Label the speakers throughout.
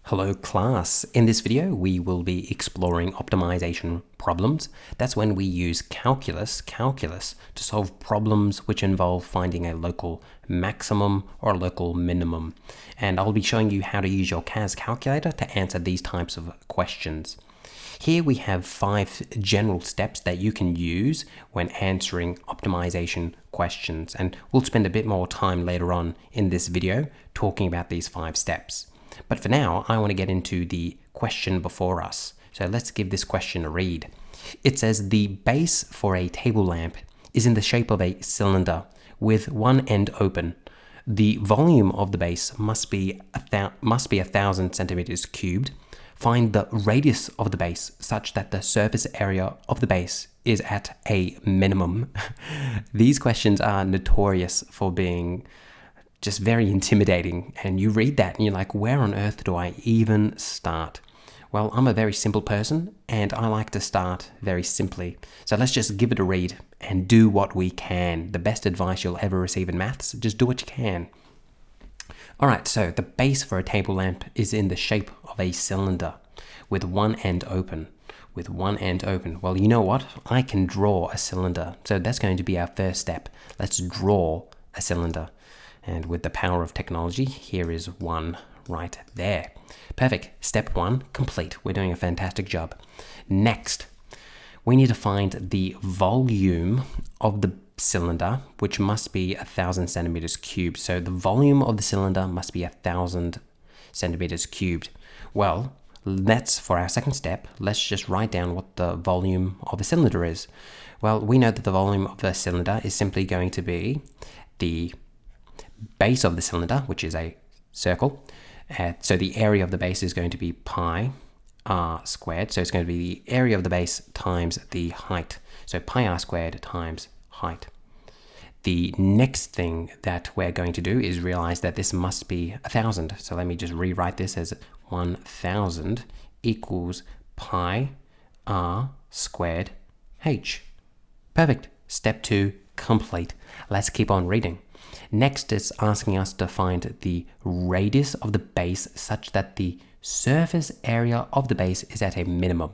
Speaker 1: Hello class. In this video, we will be exploring optimization problems. That's when we use calculus to solve problems which involve finding a local maximum or a local minimum. And I'll be showing you how to use your CAS calculator to answer these types of questions. Here we have 5 general steps that you can use when answering optimization questions. And we'll spend a bit more time later on in this video talking about these 5 steps. But for now, I want to get into the question before us. So let's give this question a read. It says the base for a table lamp is in the shape of a cylinder with one end open. The volume of the base must be 1,000 centimeters cubed. Find the radius of the base such that the surface area of the base is at a minimum. These questions are notorious for being just very intimidating, and you read that and you're like, where on earth do I even start? Well, I'm a very simple person and I like to start very simply. So let's just give it a read and do what we can. The best advice you'll ever receive in maths, just do what you can. Alright, so the base for a table lamp is in the shape of a cylinder with one end open. Well, you know what? I can draw a cylinder. So that's going to be our first step. Let's draw a cylinder. And with the power of technology, here is one right there. Perfect. Step 1 complete. We're doing a fantastic job. Next, we need to find the volume of the cylinder, which must be 1,000 centimeters cubed. So the volume of the cylinder must be 1,000 centimeters cubed. Well, for our second step, let's just write down what the volume of a cylinder is. Well, we know that the volume of a cylinder is simply going to be the base of the cylinder, which is a circle. So the area of the base is going to be pi r squared. So it's going to be the area of the base times the height. So pi r squared times height. The next thing that we're going to do is realize that this must be 1,000. So let me just rewrite this as 1,000 equals pi r squared h. Perfect. Step 2 complete. Let's keep on reading. Next, it's asking us to find the radius of the base such that the surface area of the base is at a minimum.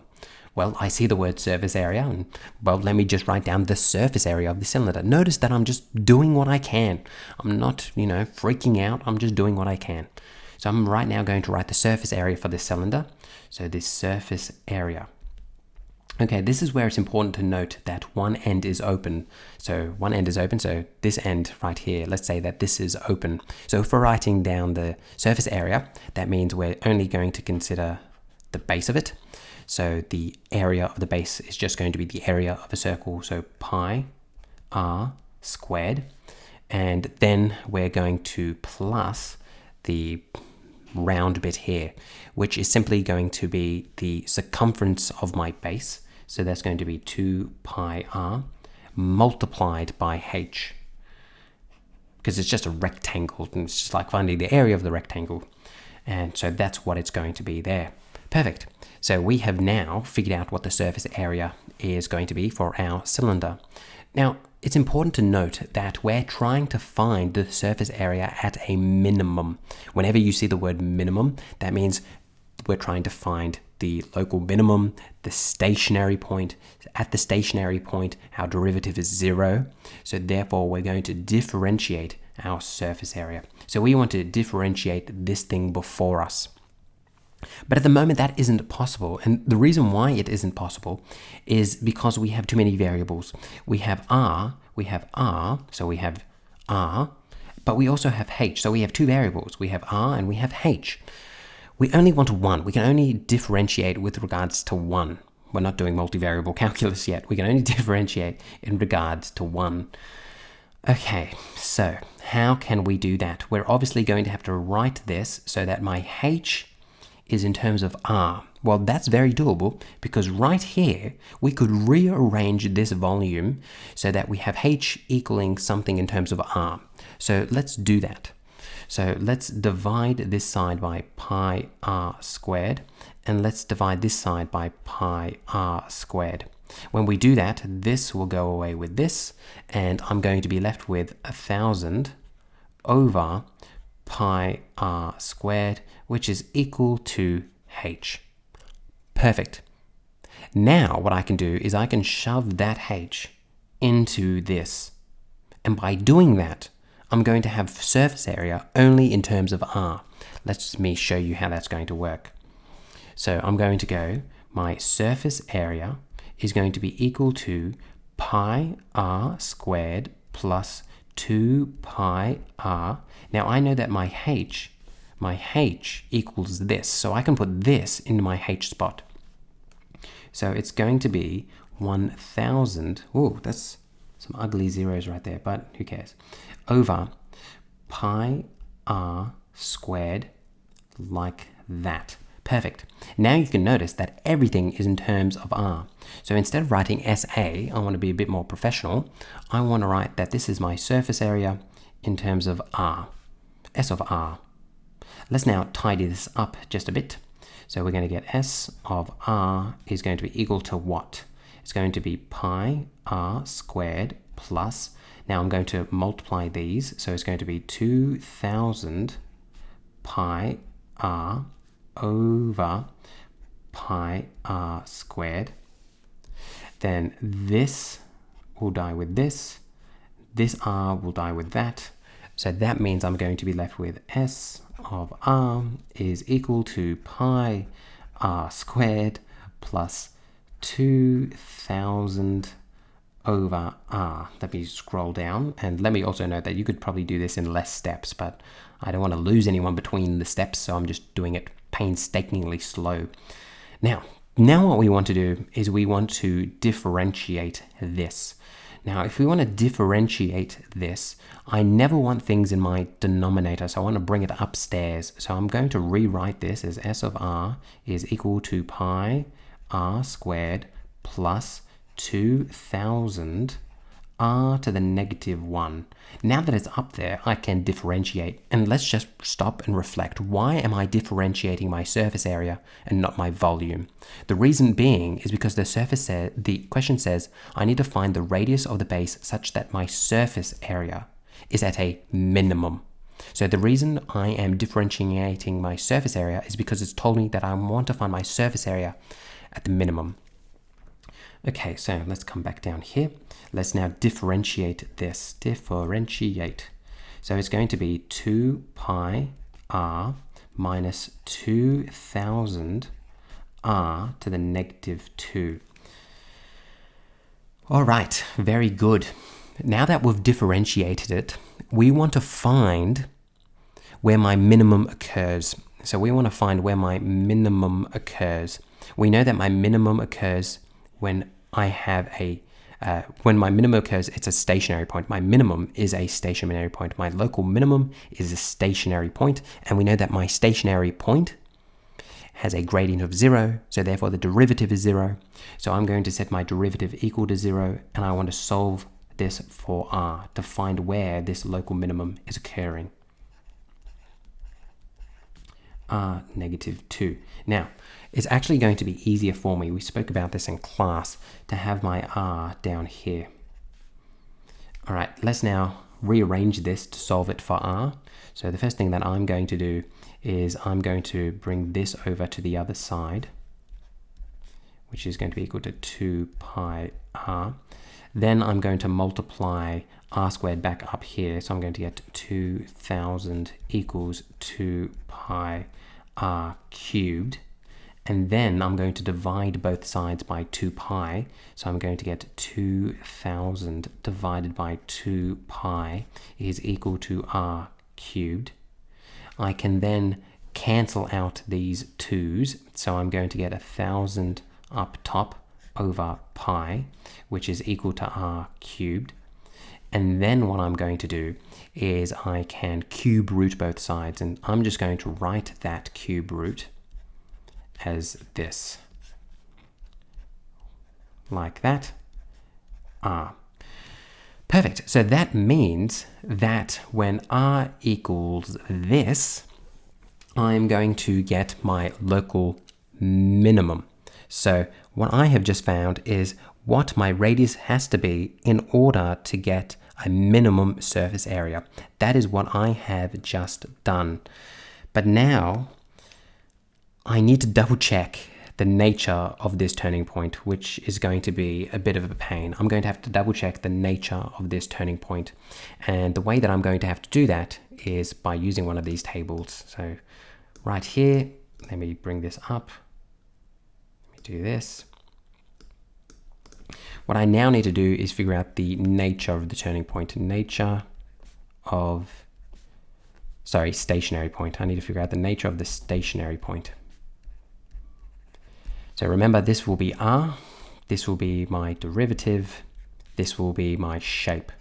Speaker 1: Well, I see the word surface area, and well, let me just write down the surface area of the cylinder. Notice that I'm just doing what I can. I'm not, freaking out. I'm just doing what I can. So I'm right now going to write the surface area for the cylinder. So this surface area. Okay, this is where it's important to note that one end is open. So one end is open, so this end right here, let's say that this is open. So if we're writing down the surface area, that means we're only going to consider the base of it. So the area of the base is just going to be the area of a circle, so pi r squared. And then we're going to plus the round bit here, which is simply going to be the circumference of my base. So that's going to be 2 pi r multiplied by h, because it's just a rectangle and it's just like finding the area of the rectangle. And so that's what it's going to be there. Perfect. So we have now figured out what the surface area is going to be for our cylinder. Now, it's important to note that we're trying to find the surface area at a minimum. Whenever you see the word minimum, that means we're trying to find the local minimum, the stationary point. At the stationary point, our derivative is 0. So therefore, we're going to differentiate our surface area. So we want to differentiate this thing before us. But at the moment, that isn't possible. And the reason why it isn't possible is because we have too many variables. We have r, so we have r, but we also have h. So we have 2 variables. We have r and we have h. We only want 1. We can only differentiate with regards to 1. We're not doing multivariable calculus yet. We can only differentiate in regards to 1. Okay, so how can we do that? We're obviously going to have to write this so that my h is in terms of r. Well, that's very doable because right here, we could rearrange this volume so that we have h equaling something in terms of r. So let's do that. So let's divide this side by pi r squared, and let's divide this side by pi r squared. When we do that, this will go away with this, and I'm going to be left with 1,000 over pi r squared, which is equal to h. Perfect. Now what I can do is I can shove that h into this. And by doing that, I'm going to have surface area only in terms of r. Let me show you how that's going to work. So I'm going to go, my surface area is going to be equal to pi r squared plus 2 pi r. Now I know that my h equals this, so I can put this into my h spot. So it's going to be 1000, oh, that's some ugly zeros right there, but who cares, over pi r squared, like that. Perfect. Now you can notice that everything is in terms of r. So instead of writing SA, I want to be a bit more professional. I want to write that this is my surface area in terms of r, S of r. Let's now tidy this up just a bit. So we're going to get S of r is going to be equal to what? It's going to be pi r squared plus, now I'm going to multiply these, so it's going to be 2000 pi r over pi r squared. Then this will die with this r will die with that. So that means I'm going to be left with S of r is equal to pi r squared plus 2000 over r. Let me scroll down, and let me also note that you could probably do this in less steps, but I don't want to lose anyone between the steps, so I'm just doing it painstakingly slow. Now what we want to do is we want to differentiate this. Now, if we want to differentiate this, I never want things in my denominator, so I want to bring it upstairs. So I'm going to rewrite this as S of r is equal to pi r squared plus 2000 r to the negative 1. Now that it's up there, I can differentiate. And let's just stop and reflect. Why am I differentiating my surface area and not my volume? The reason being is because the question says I need to find the radius of the base such that my surface area is at a minimum. So the reason I am differentiating my surface area is because it's told me that I want to find my surface area at the minimum. Okay, so let's come back down here. Let's now differentiate this. Differentiate. So it's going to be 2 pi r minus 2000 r to the negative 2. All right, very good. Now that we've differentiated it, we want to find where my minimum occurs. So we want to find where my minimum occurs. We know that my minimum occurs when I have when my minimum occurs, it's a stationary point. My minimum is a stationary point. My local minimum is a stationary point. And we know that my stationary point has a gradient of 0. So therefore the derivative is 0. So I'm going to set my derivative equal to 0. And I want to solve this for r to find where this local minimum is occurring. R negative 2. Now, it's actually going to be easier for me, we spoke about this in class, to have my r down here. All right, let's now rearrange this to solve it for r. So the first thing that I'm going to do is I'm going to bring this over to the other side, which is going to be equal to 2 pi r. Then I'm going to multiply r squared back up here. So I'm going to get 2000 equals 2 pi r cubed. And then I'm going to divide both sides by 2 pi. So I'm going to get 2000 divided by 2 pi is equal to r cubed. I can then cancel out these 2's. So I'm going to get 1000 up top over pi, which is equal to r cubed. And then what I'm going to do is I can cube root both sides. And I'm just going to write that cube root as this, like that, r. Perfect. So that means that when r equals this, I'm going to get my local minimum. So what I have just found is what my radius has to be in order to get a minimum surface area. That is what I have just done. But now I need to double check the nature of this turning point, which is going to be a bit of a pain. I'm going to have to double check the nature of this turning point. And the way that I'm going to have to do that is by using one of these tables. So right here, let me bring this up. Let me do this. What I now need to do is figure out the nature of the turning point. Stationary point. I need to figure out the nature of the stationary point. So remember, this will be r, this will be my derivative, this will be my shape.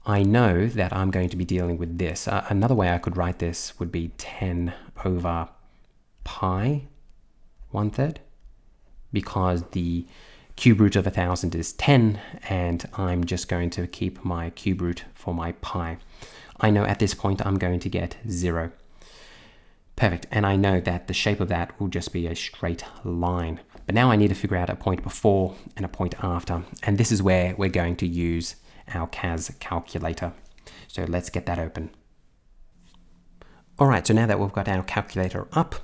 Speaker 1: I know that I'm going to be dealing with this. Another way I could write this would be 10 over pi 1/3, because the cube root of 1,000 is 10, and I'm just going to keep my cube root for my pi. I know at this point I'm going to get 0. Perfect, and I know that the shape of that will just be a straight line. But now I need to figure out a point before and a point after, and this is where we're going to use our CAS calculator. So let's get that open. All right, so now that we've got our calculator up,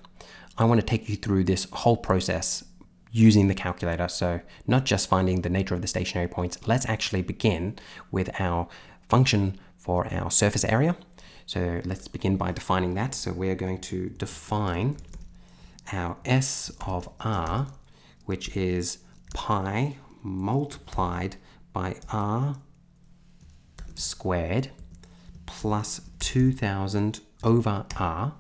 Speaker 1: I want to take you through this whole process using the calculator. So not just finding the nature of the stationary points, let's actually begin with our function for our surface area. So let's begin by defining that. So we're going to define our S of R, which is pi multiplied by R squared plus 2,000 over R.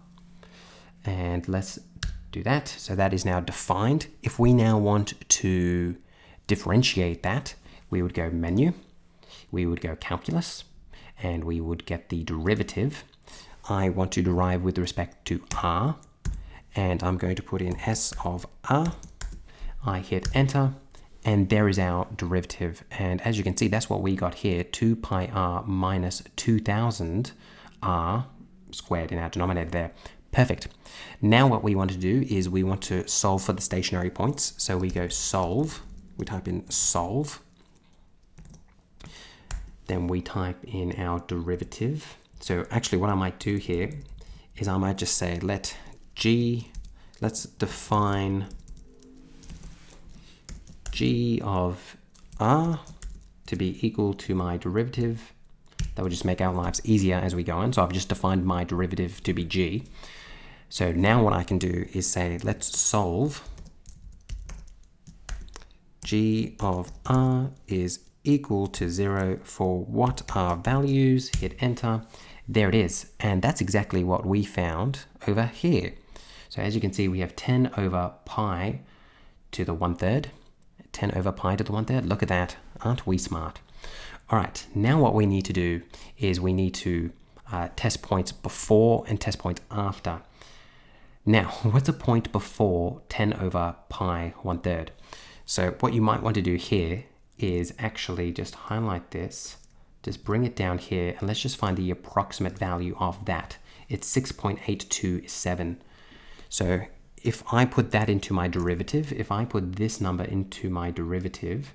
Speaker 1: And let's do that. So that is now defined. If we now want to differentiate that, we would go menu, we would go calculus, and we would get the derivative. I want to derive with respect to R, and I'm going to put in S of R. I hit enter, and there is our derivative. And as you can see, that's what we got here, 2 pi R minus 2,000 R squared in our denominator there. Perfect. Now what we want to do is we want to solve for the stationary points. So we go solve, we type in solve, then we type in our derivative. So actually what I might do here is I might just say let's define g of R to be equal to my derivative. That would just make our lives easier as we go on. So I've just defined my derivative to be g. So now what I can do is say let's solve g of R is equal to 0 for what are values, hit enter, there it is. And that's exactly what we found over here. So as you can see, we have 10 over pi to the 1/3, 10 over pi to the 1/3. Look at that, aren't we smart? All right, now what we need to do is we need to test points before and test points after. Now, what's a point before 10 over pi 1/3? So what you might want to do here is actually just highlight this, just bring it down here, and let's just find the approximate value of that. It's 6.827. So if I put that into my derivative, if I put this number into my derivative,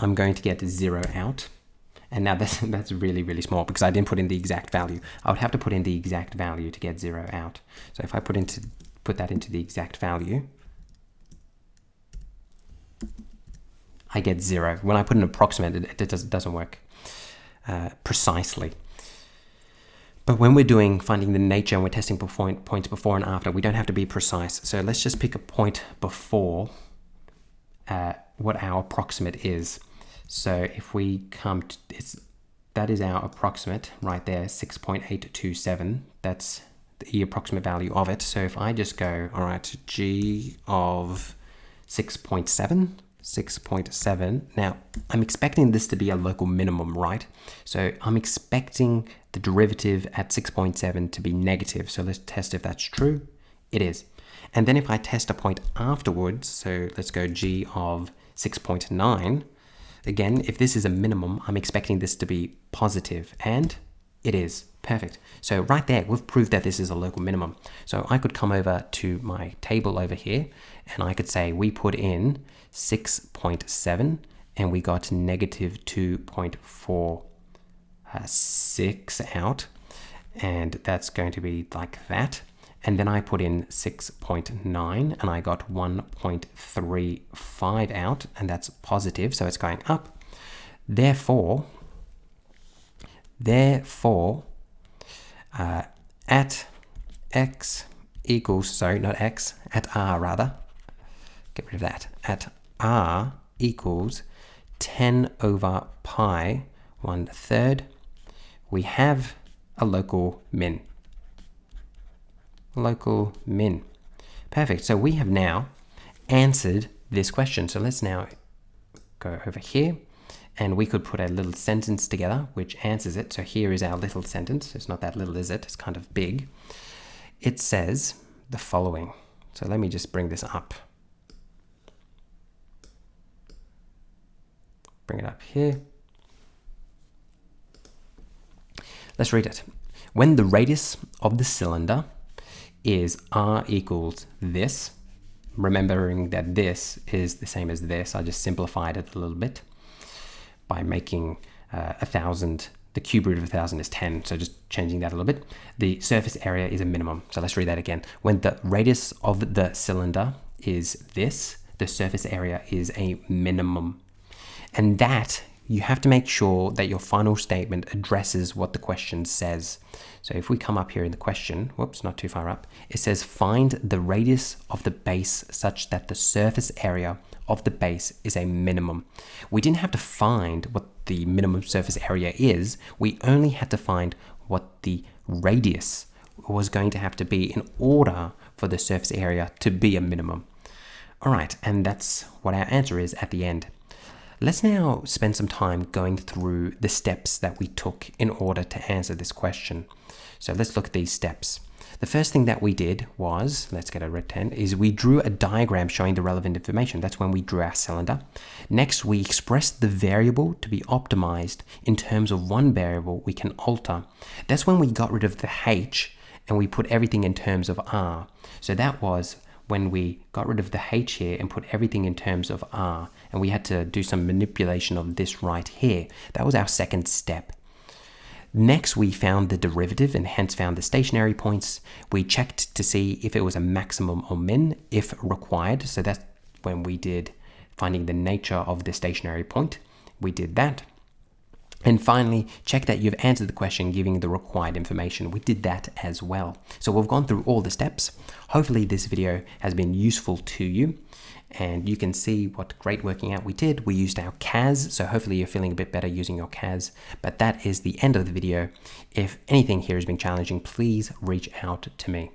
Speaker 1: I'm going to get 0 out. And now that's really, really small because I didn't put in the exact value. I would have to put in the exact value to get 0 out. So if I put that into the exact value, I get 0. When I put an approximate, it doesn't work precisely. But when we're finding the nature and we're testing points before and after, we don't have to be precise. So let's just pick a point before what our approximate is. So if we come to that is our approximate right there, 6.827. That's the approximate value of it. So if I just go, all right, g of 6.7. Now, I'm expecting this to be a local minimum, right? So I'm expecting the derivative at 6.7 to be negative. So let's test if that's true. It is. And then if I test a point afterwards, so let's go g of 6.9. Again, if this is a minimum, I'm expecting this to be positive, and it is. Perfect. So right there, we've proved that this is a local minimum. So I could come over to my table over here, and I could say we put in 6.7, and we got negative 2.46 out, and that's going to be like that. And then I put in 6.9 and I got 1.35 out, and that's positive, so it's going up. Therefore, at x equals, sorry, not x, at r rather, get rid of that, at r equals 10 over pi 1/3, we have a local min. Local min. Perfect. So we have now answered this question. So let's now go over here, and we could put a little sentence together which answers it. So here is our little sentence. It's not that little, is it? It's kind of big. It says the following. So let me just bring this up. Bring it up here. Let's read it. When the radius of the cylinder is r equals this, remembering that this is the same as this, I just simplified it a little bit by making 1,000, the cube root of 1,000 is 10, so just changing that a little bit. The surface area is a minimum. So let's read that again. When the radius of the cylinder is this, the surface area is a minimum. And that, you have to make sure that your final statement addresses what the question says. So if we come up here in the question, whoops, not too far up, it says find the radius of the base such that the surface area of the base is a minimum. We didn't have to find what the minimum surface area is. We only had to find what the radius was going to have to be in order for the surface area to be a minimum. All right, and that's what our answer is at the end. Let's now spend some time going through the steps that we took in order to answer this question. So let's look at these steps. The first thing that we did was, let's get a red pen, is we drew a diagram showing the relevant information. That's when we drew our cylinder. Next, we expressed the variable to be optimized in terms of one variable we can alter. That's when we got rid of the h and we put everything in terms of r. So that was when we got rid of the h here and put everything in terms of r, and we had to do some manipulation of this right here. That was our second step. Next, we found the derivative and hence found the stationary points. We checked to see if it was a maximum or min if required. So that's when we did finding the nature of the stationary point. We did that. And finally, check that you've answered the question giving the required information. We did that as well. So we've gone through all the steps. Hopefully this video has been useful to you, and you can see what great working out we did. We used our CAS, so hopefully you're feeling a bit better using your CAS. But that is the end of the video. If anything here has been challenging, please reach out to me.